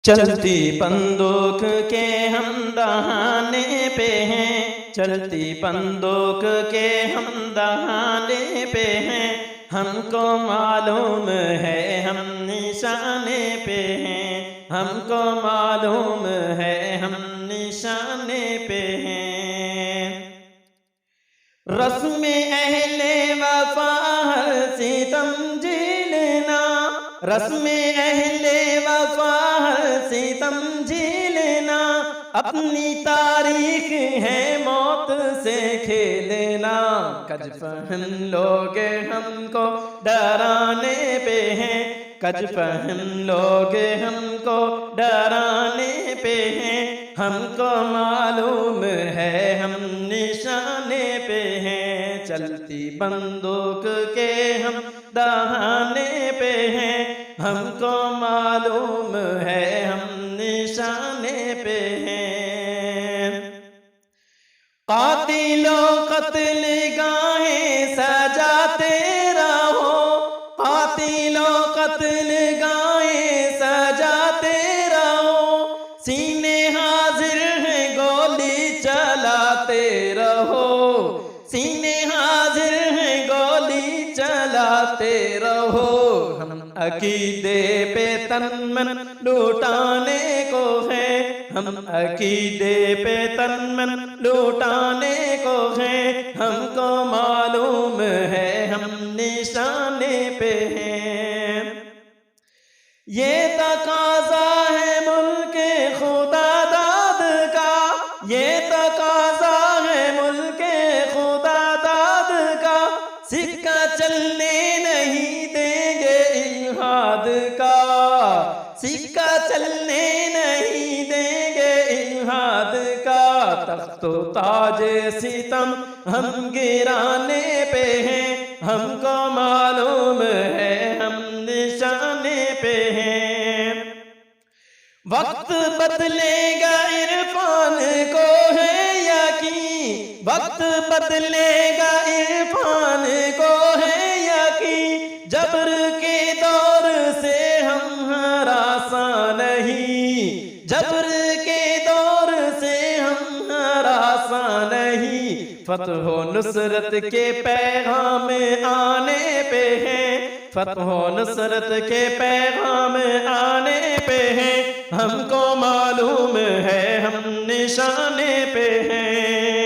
चलती बंदूक के हम दहाने पे हैं, चलती बंदूक के हम दहाने पे हैं। हमको मालूम है हम निशाने पे हैं, हमको मालूम है हम निशाने पे हैं। रस्म अहले वफा हर सितम झेलना, रस्म अहले वफा हर सितम झेलना। अपनी तारीख है मौत से खेलना, कज पहन लोग हमको डराने पे हैं, कज पहन लोग हमको डराने पे हैं। हमको मालूम है हम निशाने पे हैं, चलती बंदूक के हम दहाने पे हैं। हमको मालूम है हम निशाने पे हैं। कातिलो कत्ल गाहें सजाते रहो, कातिलो कत्ल गाहें सजाते रहो। सीने हाजिर हैं गोली चलाते रहो, सीने हाजिर हैं गोली चलाते रहो। हम अकीदे पे तन मन लुटाने को है, हम अकीदे पे तन मन लुटाने को है। हमको मालूम है हम निशाने पे हैं। ये तकाज़ा है मुल्के खुदा दाद का, ये तकाज़ा है मुल्के खुदा दाद का। सिक्का चलने नहीं देंगे इल्हाद का, सिक्का चलने नहीं देंगे इल्हाद का। तख्तो ताजे सितम हम गिराने पे हैं, हमको मालूम है हम निशाने पे हैं। वक्त बदलेगा इरफान को है यकीन, वक्त बदलेगा इरफान को है यकीन। जबर के दौर से हम हरासा नहीं, जबर के दौर से हम हरासा नहीं। फतह नुसरत के पैगाम आने पे हैं, फतह नुसरत के पैगाम आने पे हैं। हमको मालूम है हम निशाने पे हैं।